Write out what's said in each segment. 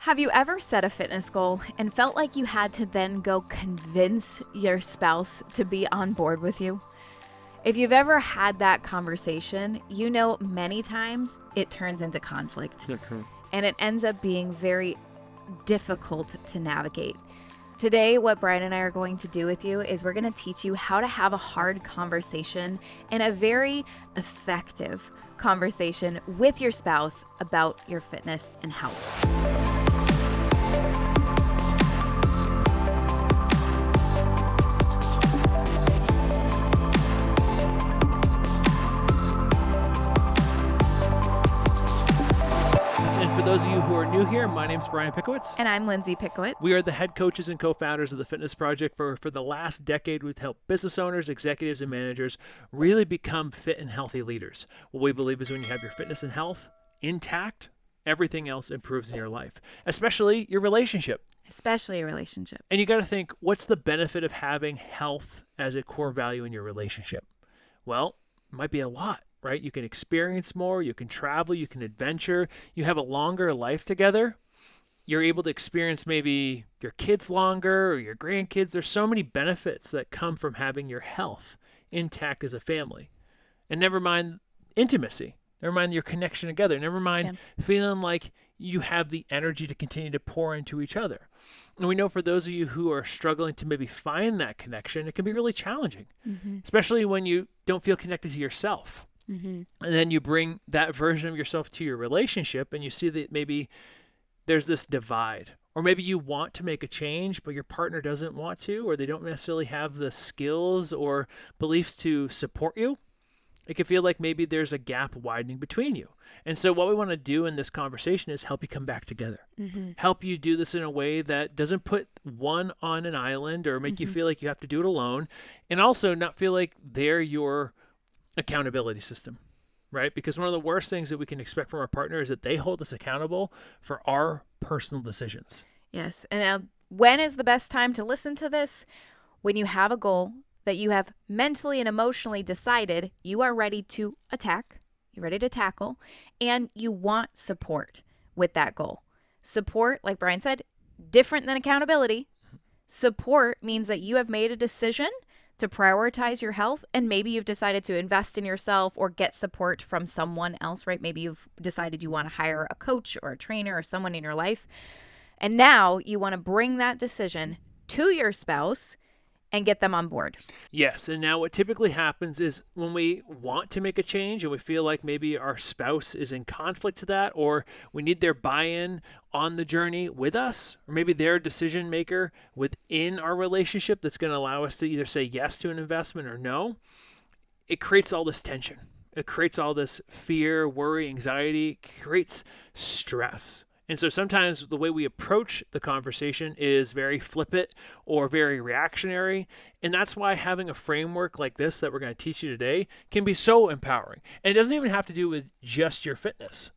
Have you ever set a fitness goal and felt like you had to then go convince your spouse to be on board with you? If you've ever had that conversation, you know many times it turns into conflict. Okay. And it ends up being very difficult to navigate. Today, what Brian and I are going to do with you is we're going to teach you how to have a hard conversation and a very effective conversation with your spouse about your fitness and health. And for those of you who are new here, my name's Brian Pickowitz. And I'm Lindsay Pickowitz. We are the head coaches and co-founders of the Fitness Project. For the last decade, we've helped business owners, executives, and managers really become fit and healthy leaders. What we believe is when you have your fitness and health intact, everything else improves in your life, especially your relationship. Especially a relationship. And you got to think, what's the benefit of having health as a core value in your relationship? Well, it might be a lot. Right? You can experience more, you can travel, you can adventure, you have a longer life together. You're able to experience maybe your kids longer or your grandkids. There's so many benefits that come from having your health intact as a family. And never mind intimacy. Never mind your connection together. Never mind feeling like you have the energy to continue to pour into each other. And we know for those of you who are struggling to maybe find that connection, it can be really challenging, especially when you don't feel connected to yourself. And then you bring that version of yourself to your relationship and you see that maybe there's this divide, or maybe you want to make a change, but your partner doesn't want to, or they don't necessarily have the skills or beliefs to support you. It can feel like maybe there's a gap widening between you. And so what we want to do in this conversation is help you come back together, help you do this in a way that doesn't put one on an island or make you feel like you have to do it alone, and also not feel like they're your accountability system, right? Because one of the worst things that we can expect from our partner is that they hold us accountable for our personal decisions. Yes. And now, when is the best time to listen to this? When you have a goal that you have mentally and emotionally decided you are ready to attack, you're ready to tackle, and you want support with that goal. Support, like Brian said, different than accountability. Support means that you have made a decision to prioritize your health, and maybe you've decided to invest in yourself or get support from someone else, right? Maybe you've decided you want to hire a coach or a trainer or someone in your life. And now you want to bring that decision to your spouse and get them on board. Yes. And now what typically happens is when we want to make a change and we feel like maybe our spouse is in conflict to that, or we need their buy-in on the journey with us, or maybe they're a decision maker within our relationship that's going to allow us to either say yes to an investment or no, it creates all this tension. It creates all this fear, worry, anxiety, it creates stress. And so sometimes the way we approach the conversation is very flippant or very reactionary. And that's why having a framework like this that we're going to teach you today can be so empowering. And it doesn't even have to do with just your fitness.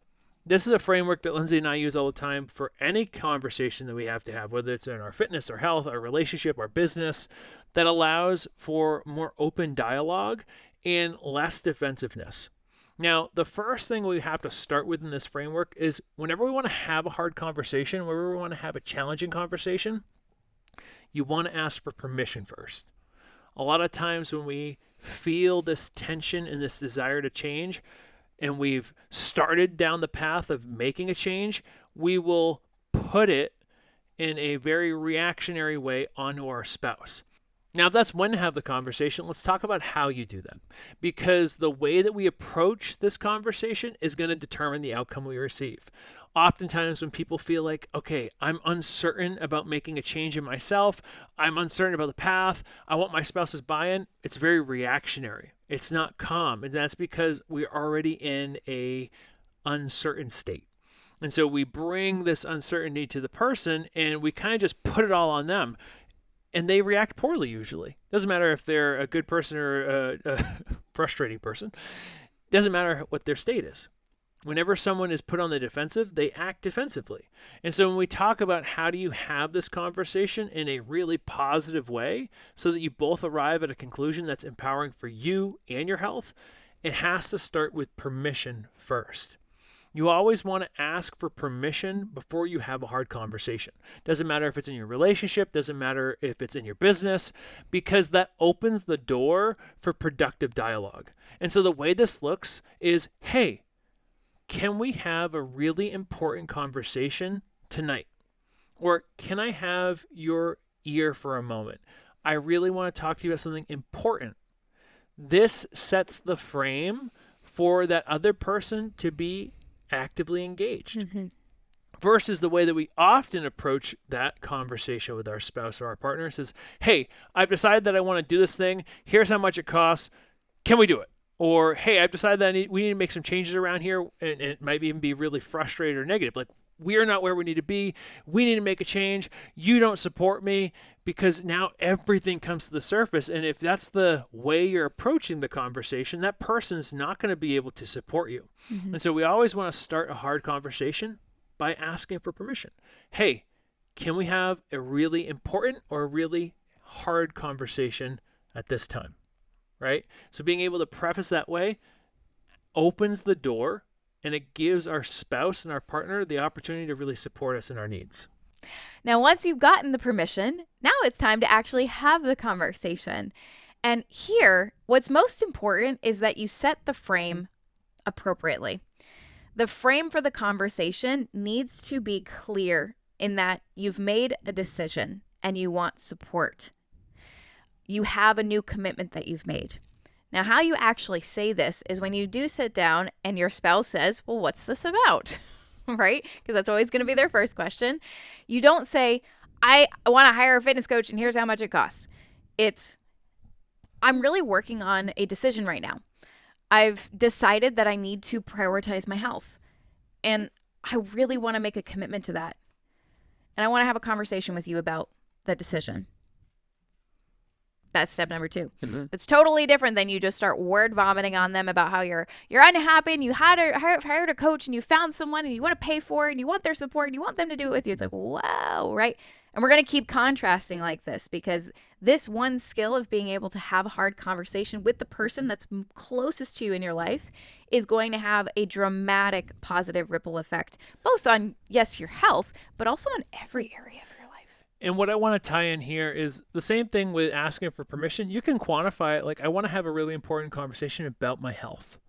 This is a framework that Lindsay and I use all the time for any conversation that we have to have, whether it's in our fitness, our health, our relationship, our business, that allows for more open dialogue and less defensiveness. Now, the first thing we have to start with in this framework is whenever we want to have a hard conversation, whenever we want to have a challenging conversation, you want to ask for permission first. A lot of times when we feel this tension and this desire to change, and we've started down the path of making a change, we will put it in a very reactionary way onto our spouse. Now, if that's when to have the conversation, let's talk about how you do that. Because the way that we approach this conversation is going to determine the outcome we receive. Oftentimes when people feel like, okay, I'm uncertain about making a change in myself, I'm uncertain about the path, I want my spouse's buy-in, it's very reactionary. It's not calm. And that's because we're already in a uncertain state. And so we bring this uncertainty to the person and we kind of just put it all on them. And they react poorly usually. Doesn't matter if they're a good person or a frustrating person. Doesn't matter what their state is. Whenever someone is put on the defensive, they act defensively. And so when we talk about how do you have this conversation in a really positive way so that you both arrive at a conclusion that's empowering for you and your health, it has to start with permission first. You always want to ask for permission before you have a hard conversation. Doesn't matter if it's in your relationship, doesn't matter if it's in your business, because that opens the door for productive dialogue. And so the way this looks is, hey, can we have a really important conversation tonight? Or can I have your ear for a moment? I really want to talk to you about something important. This sets the frame for that other person to be actively engaged. Versus the way that we often approach that conversation with our spouse or our partners is, hey, I've decided that I want to do this thing. Here's how much it costs. Can we do it? Or, hey, I've decided that we need to make some changes around here, and it might even be really frustrated or negative. Like, we are not where we need to be. We need to make a change. You don't support me, because now everything comes to the surface. And if that's the way you're approaching the conversation, that person's not going to be able to support you. And so we always want to start a hard conversation by asking for permission. Hey, can we have a really important or a really hard conversation at this time? Right? So being able to preface that way opens the door, and it gives our spouse and our partner the opportunity to really support us in our needs. Now, once you've gotten the permission, now it's time to actually have the conversation. And here, what's most important is that you set the frame appropriately. The frame for the conversation needs to be clear in that you've made a decision and you want support. You have a new commitment that you've made. Now, how you actually say this is when you do sit down and your spouse says, well, what's this about? Right? Because that's always going to be their first question. You don't say, I want to hire a fitness coach and here's how much it costs. It's, I'm really working on a decision right now. I've decided that I need to prioritize my health, and I really want to make a commitment to that. And I want to have a conversation with you about that decision. That's step number 2. It's totally different than you just start word vomiting on them about how you're unhappy and you hired a coach and you found someone and you want to pay for it and you want their support and you want them to do it with you. It's like, wow, right? And we're going to keep contrasting like this, because this one skill of being able to have a hard conversation with the person that's closest to you in your life is going to have a dramatic positive ripple effect, both on, yes, your health, but also on every area of your life. And what I want to tie in here is the same thing with asking for permission. You can quantify it. Like, I want to have a really important conversation about my health,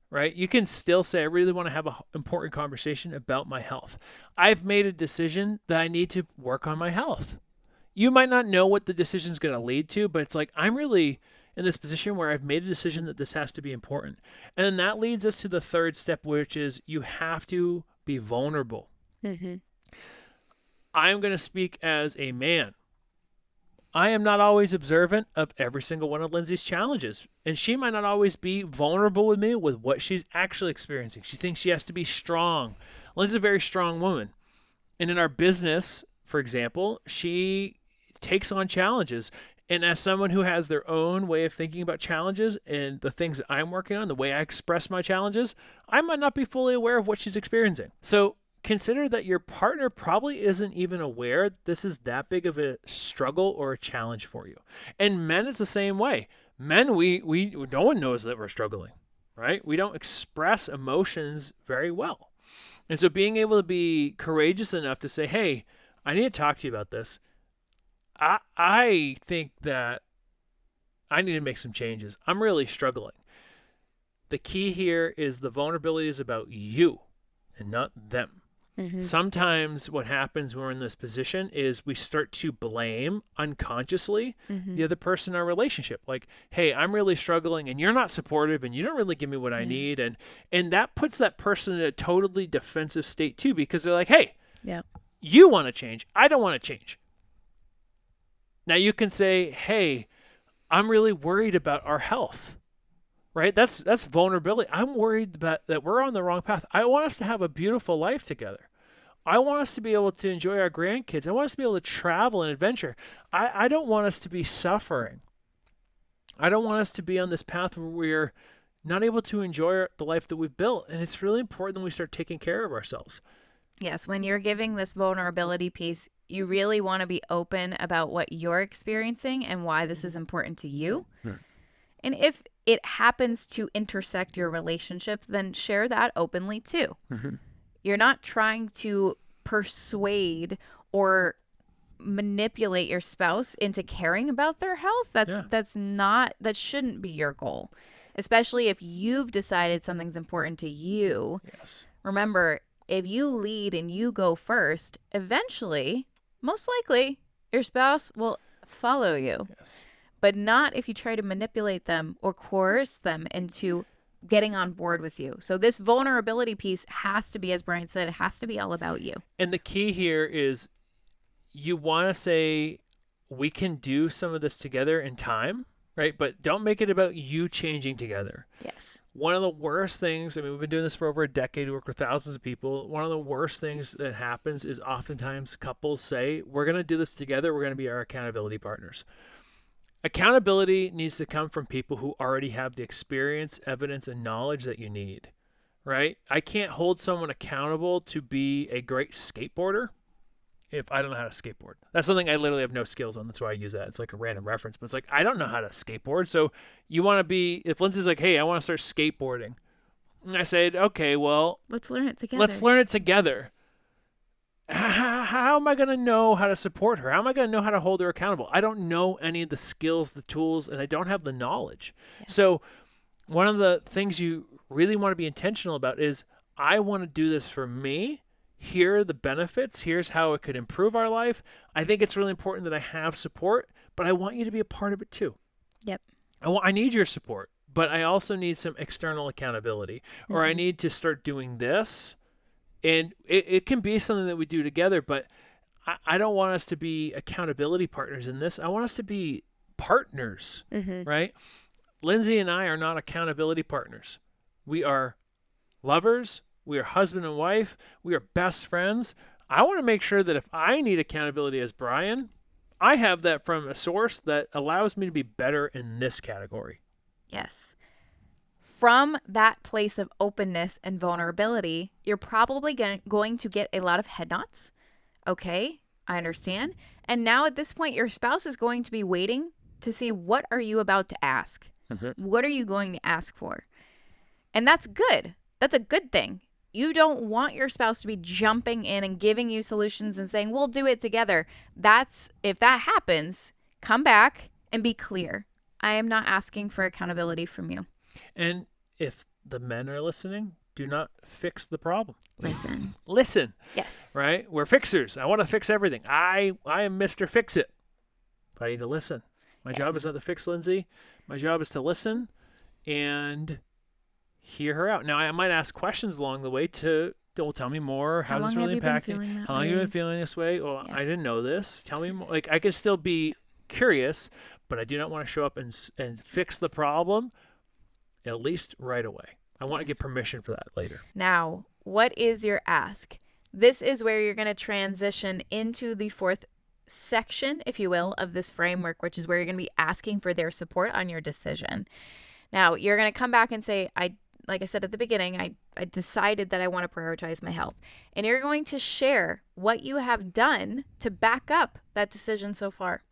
right? You can still say, I really want to have an important conversation about my health. I've made a decision that I need to work on my health. You might not know what the decision is going to lead to, but it's like, I'm really in this position where I've made a decision that this has to be important. And then that leads us to the third step, which is you have to be vulnerable. I'm going to speak as a man. I am not always observant of every single one of Lindsay's challenges, and she might not always be vulnerable with me with what she's actually experiencing. She thinks she has to be strong. Lindsay's a very strong woman. And in our business, for example, she takes on challenges. And as someone who has their own way of thinking about challenges and the things that I'm working on, the way I express my challenges, I might not be fully aware of what she's experiencing. So consider that your partner probably isn't even aware this is that big of a struggle or a challenge for you. And men, it's the same way. Men, we no one knows that we're struggling, right? We don't express emotions very well. And so being able to be courageous enough to say, hey, I need to talk to you about this. I think that I need to make some changes. I'm really struggling. The key here is the vulnerability is about you and not them. Sometimes what happens when we're in this position is we start to blame unconsciously the other person in our relationship. Like, hey, I'm really struggling and you're not supportive and you don't really give me what I need. And that puts that person in a totally defensive state too, because they're like, hey, you want to change. I don't want to change. Now you can say, hey, I'm really worried about our health. Right? That's vulnerability. I'm worried that we're on the wrong path. I want us to have a beautiful life together. I want us to be able to enjoy our grandkids. I want us to be able to travel and adventure. I don't want us to be suffering. I don't want us to be on this path where we're not able to enjoy the life that we've built. And it's really important that we start taking care of ourselves. Yes, when you're giving this vulnerability piece, you really want to be open about what you're experiencing and why this is important to you. And it happens to intersect your relationship, then share that openly too. Mm-hmm. You're not trying to persuade or manipulate your spouse into caring about their health. That shouldn't be your goal. Especially if you've decided something's important to you. Yes. Remember, if you lead and you go first, eventually, most likely, your spouse will follow you. Yes. But not if you try to manipulate them or coerce them into getting on board with you. So this vulnerability piece has to be, as Brian said, it has to be all about you. And the key here is you want to say, we can do some of this together in time, right? But don't make it about you changing together. Yes. One of the worst things, I mean, we've been doing this for over a decade. We work with thousands of people. One of the worst things that happens is oftentimes couples say, we're going to do this together. We're going to be our accountability partners. Accountability needs to come from people who already have the experience, evidence, and knowledge that you need, right? I can't hold someone accountable to be a great skateboarder if I don't know how to skateboard. That's something I literally have no skills on. That's why I use that. It's like a random reference, but it's like, I don't know how to skateboard. So you want to be, if Lindsay's like, hey, I want to start skateboarding. And I said, okay, well, let's learn it together. Let's learn it together. How am I going to know how to support her? How am I going to know how to hold her accountable? I don't know any of the skills, the tools, and I don't have the knowledge. Yeah. So one of the things you really want to be intentional about is, I want to do this for me. Here are the benefits. Here's how it could improve our life. I think it's really important that I have support, but I want you to be a part of it too. Yep. I need your support, but I also need some external accountability, or I need to start doing this. And it can be something that we do together, but I don't want us to be accountability partners in this. I want us to be partners, right? Lindsay and I are not accountability partners. We are lovers. We are husband and wife. We are best friends. I want to make sure that if I need accountability as Brian, I have that from a source that allows me to be better in this category. Yes. From that place of openness and vulnerability, you're probably going to get a lot of head nods. Okay, I understand. And now at this point, your spouse is going to be waiting to see, what are you about to ask? What are you going to ask for? And that's good. That's a good thing. You don't want your spouse to be jumping in and giving you solutions and saying, we'll do it together. If that happens, come back and be clear. I am not asking for accountability from you. And if the men are listening, do not fix the problem. Listen. Yes. Right? We're fixers. I want to fix everything. I am Mr. Fix-It. But I need to listen. My job is not to fix Lindsay. My job is to listen and hear her out. Now, I might ask questions along the way tell me more. How does this really impact you? How long have you been feeling this way? Well, I didn't know this. Tell me more. Like, I can still be curious, but I do not want to show up and fix the problem, at least right away. I want to get permission for that later. Now, what is your ask? This is where you're going to transition into the fourth section, if you will, of this framework, which is where you're going to be asking for their support on your decision. Now, you're going to come back and say, like I said at the beginning, I decided that I want to prioritize my health. And you're going to share what you have done to back up that decision so far,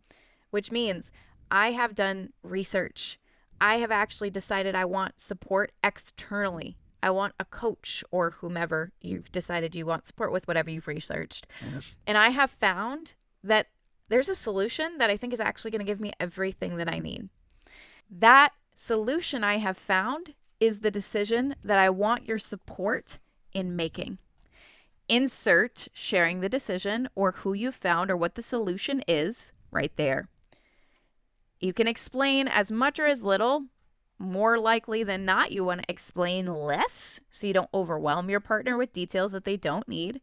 which means I have done research. I have actually decided I want support externally. I want a coach or whomever you've decided you want support with, whatever you've researched. Yes. And I have found that there's a solution that I think is actually going to give me everything that I need. That solution I have found is the decision that I want your support in making. Insert sharing the decision or who you found or what the solution is right there. You can explain as much or as little. More likely than not, you want to explain less so you don't overwhelm your partner with details that they don't need.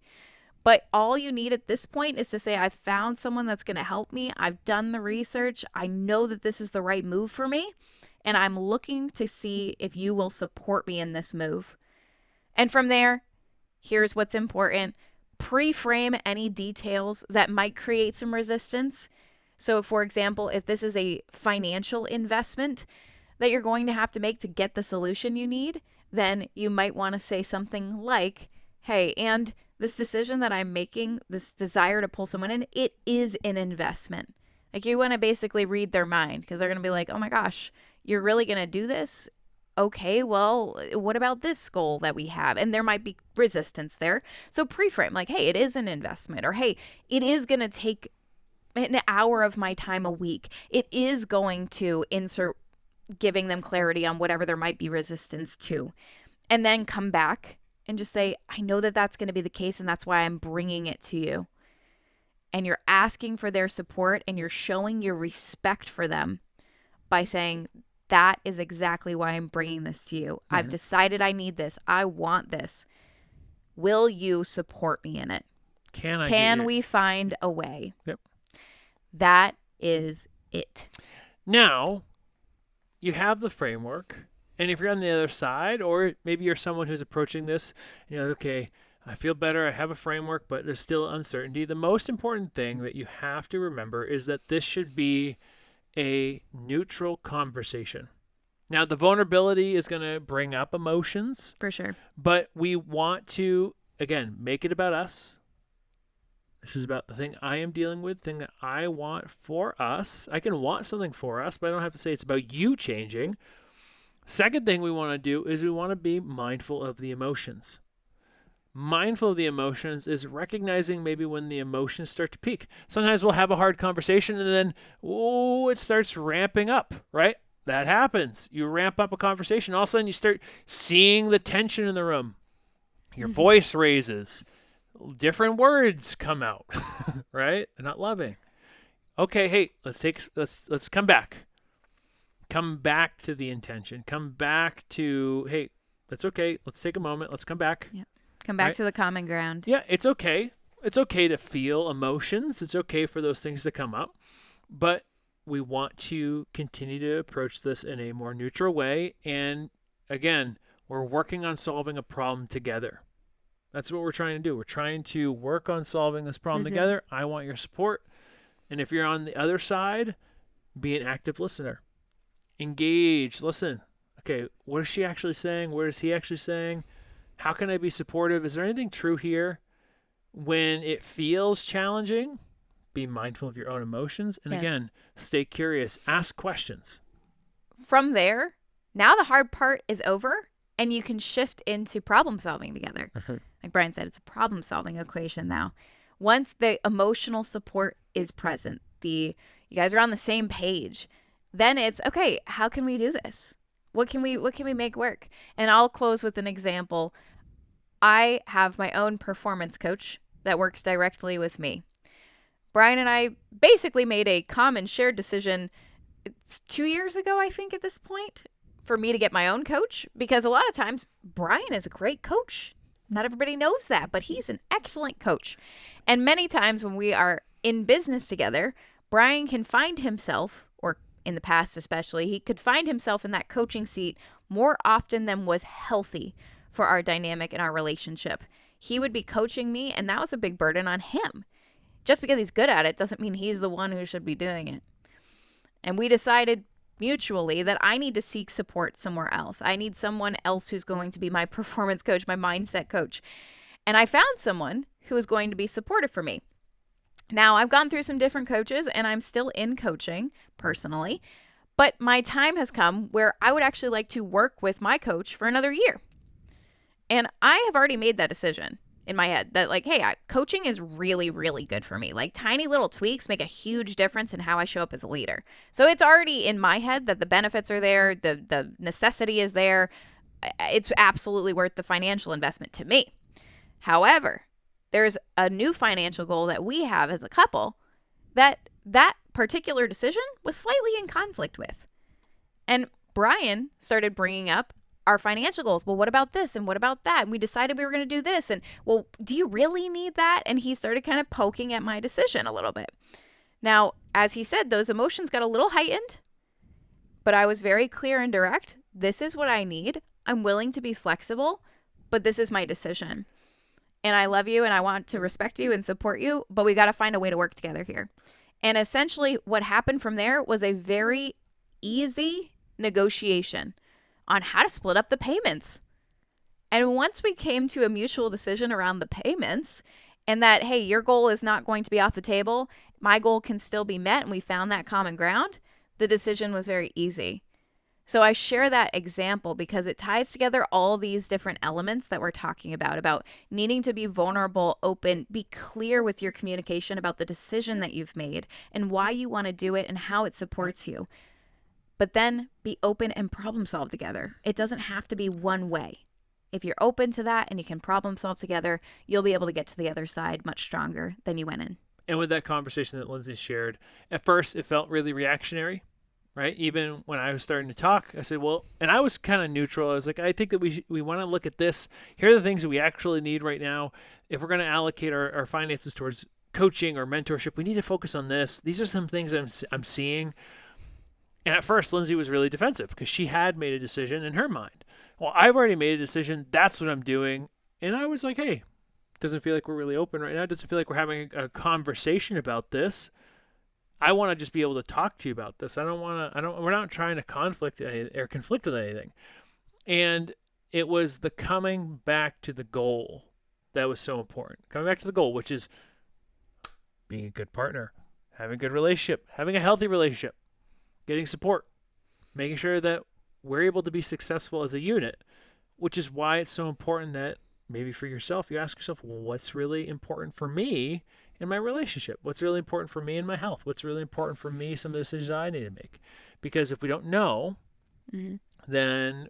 But all you need at this point is to say, I've found someone that's going to help me. I've done the research. I know that this is the right move for me. And I'm looking to see if you will support me in this move. And from there, here's what's important. Pre-frame any details that might create some resistance. So, for example, if this is a financial investment that you're going to have to make to get the solution you need, then you might want to say something like, hey, and this decision that I'm making, this desire to pull someone in, it is an investment. Like, you want to basically read their mind, because they're going to be like, oh my gosh, you're really going to do this? Okay, well, what about this goal that we have? And there might be resistance there. So pre-frame like, hey, it is an investment, or hey, it is going to take an hour of my time a week. It is going to insert giving them clarity on whatever there might be resistance to. And then come back and just say, I know that that's going to be the case, and that's why I'm bringing it to you. And you're asking for their support, and you're showing your respect for them by saying, that is exactly why I'm bringing this to you. I've decided I need this. I want this. Will you support me in it? Can we find a way? Yep. That is it. Now, you have the framework, and if you're on the other side, or maybe you're someone who's approaching this, okay, I feel better, I have a framework, but there's still uncertainty. The most important thing that you have to remember is that this should be a neutral conversation. Now, the vulnerability is going to bring up emotions. For sure. But we want to, again, make it about us. This is about the thing I am dealing with, thing that I want for us. I can want something for us, but I don't have to say it's about you changing. Second thing we want to do is we want to be mindful of the emotions. Mindful of the emotions is recognizing maybe when the emotions start to peak. Sometimes we'll have a hard conversation and then, it starts ramping up, right? That happens. You ramp up a conversation. All of a sudden you start seeing the tension in the room. Your voice raises. Different words come out, right? They're not loving. Okay, hey, let's come back. Come back to the intention. Come back to, hey, that's okay. Let's take a moment. Let's come back. Yeah. Come back to the common ground. Yeah, it's okay. It's okay to feel emotions. It's okay for those things to come up. But we want to continue to approach this in a more neutral way. And again, we're working on solving a problem together. That's what we're trying to do. We're trying to work on solving this problem together. I want your support. And if you're on the other side, be an active listener. Engage. Listen. Okay, what is she actually saying? What is he actually saying? How can I be supportive? Is there anything true here? When it feels challenging, be mindful of your own emotions. And again, stay curious. Ask questions. From there, now the hard part is over, and you can shift into problem solving together. Like Brian said, it's a problem solving equation now. Once the emotional support is present, you guys are on the same page, then it's okay, how can we do this? What can we make work? And I'll close with an example. I have my own performance coach that works directly with me. Brian and I basically made a common shared decision 2 years ago, I think at this point, for me to get my own coach, because a lot of times Brian is a great coach. Not everybody knows that, but he's an excellent coach. And many times when we are in business together, Brian can find himself, or in the past especially, he could find himself in that coaching seat more often than was healthy for our dynamic and our relationship. He would be coaching me, and that was a big burden on him. Just because he's good at it doesn't mean he's the one who should be doing it. And we decided mutually that I need to seek support somewhere else. I need someone else who's going to be my performance coach, my mindset coach. And I found someone who is going to be supportive for me. Now, I've gone through some different coaches, and I'm still in coaching personally, but my time has come where I would actually like to work with my coach for another year. And I have already made that decision in my head that coaching is really, really good for me. Like tiny little tweaks make a huge difference in how I show up as a leader. So it's already in my head that the benefits are there. The necessity is there. It's absolutely worth the financial investment to me. However, there's a new financial goal that we have as a couple that particular decision was slightly in conflict with. And Brian started bringing up our financial goals. Well, what about this? And what about that? And we decided we were going to do this. And well, do you really need that? And he started kind of poking at my decision a little bit. Now, as he said, those emotions got a little heightened, but I was very clear and direct. This is what I need. I'm willing to be flexible, but this is my decision. And I love you and I want to respect you and support you, but we got to find a way to work together here. And essentially what happened from there was a very easy negotiation on how to split up the payments. And once we came to a mutual decision around the payments and that, hey, your goal is not going to be off the table, my goal can still be met, and we found that common ground, the decision was very easy. So I share that example because it ties together all these different elements that we're talking about needing to be vulnerable, open, be clear with your communication about the decision that you've made and why you want to do it and how it supports you. But then be open and problem solve together. It doesn't have to be one way. If you're open to that and you can problem solve together, you'll be able to get to the other side much stronger than you went in. And with that conversation that Lindsay shared, at first it felt really reactionary, right? Even when I was starting to talk, I said, well, and I was kind of neutral. I was like, I think that we want to look at this. Here are the things that we actually need right now. If we're going to allocate our finances towards coaching or mentorship, we need to focus on this. These are some things I'm seeing. And at first, Lindsay was really defensive because she had made a decision in her mind. Well, I've already made a decision. That's what I'm doing. And I was like, hey, doesn't feel like we're really open right now. It doesn't feel like we're having a conversation about this. I want to just be able to talk to you about this. We're not trying to conflict with anything. And it was the coming back to the goal that was so important. Coming back to the goal, which is being a good partner, having a good relationship, having a healthy relationship, getting support, making sure that we're able to be successful as a unit, which is why it's so important that maybe for yourself, you ask yourself, well, what's really important for me in my relationship? What's really important for me in my health? What's really important for me, some of the decisions I need to make? Because if we don't know, then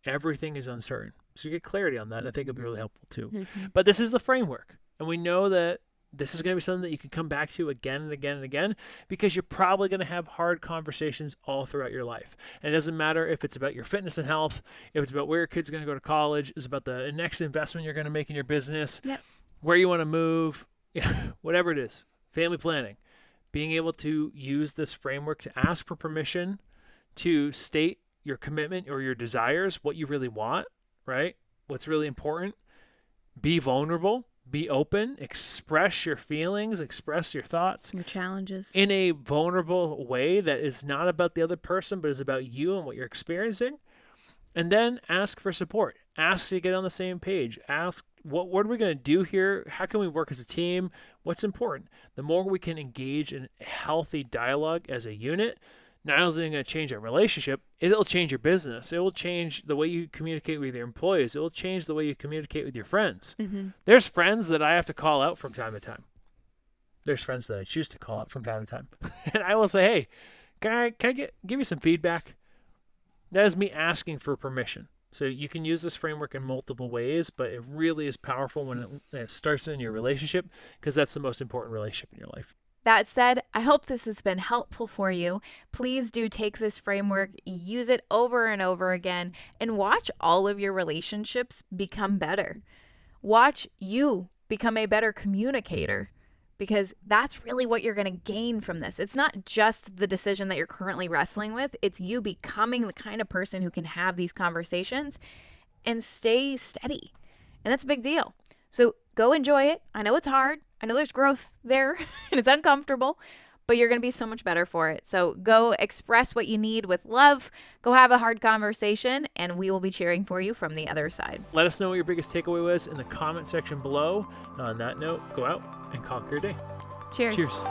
everything is uncertain. So you get clarity on that. And I think it'll be really helpful too. But this is the framework. And we know that this is going to be something that you can come back to again and again and again, because you're probably going to have hard conversations all throughout your life. And it doesn't matter if it's about your fitness and health, if it's about where your kid's going to go to college, it's about the next investment you're going to make in your business, where you want to move, whatever it is, family planning. Being able to use this framework to ask for permission to state your commitment or your desires, what you really want, right? What's really important. Be vulnerable. Be open, express your feelings, express your thoughts, your challenges in a vulnerable way that is not about the other person, but is about you and what you're experiencing. And then ask for support. Ask to get on the same page. Ask, what are we going to do here? How can we work as a team? What's important? The more we can engage in healthy dialogue as a unit, not only is it going to change our relationship, it'll change your business. It will change the way you communicate with your employees. It will change the way you communicate with your friends. There's friends that I have to call out from time to time. There's friends that I choose to call out from time to time. And I will say, hey, can I give you some feedback? That is me asking for permission. So you can use this framework in multiple ways, but it really is powerful when it starts in your relationship, because that's the most important relationship in your life. That said, I hope this has been helpful for you. Please do take this framework, use it over and over again, and watch all of your relationships become better. Watch you become a better communicator, because that's really what you're going to gain from this. It's not just the decision that you're currently wrestling with. It's you becoming the kind of person who can have these conversations and stay steady. And that's a big deal. So go enjoy it. I know it's hard. I know there's growth there and it's uncomfortable, but you're going to be so much better for it. So go express what you need with love. Go have a hard conversation, and we will be cheering for you from the other side. Let us know what your biggest takeaway was in the comment section below. On that note, go out and conquer your day. Cheers. Cheers.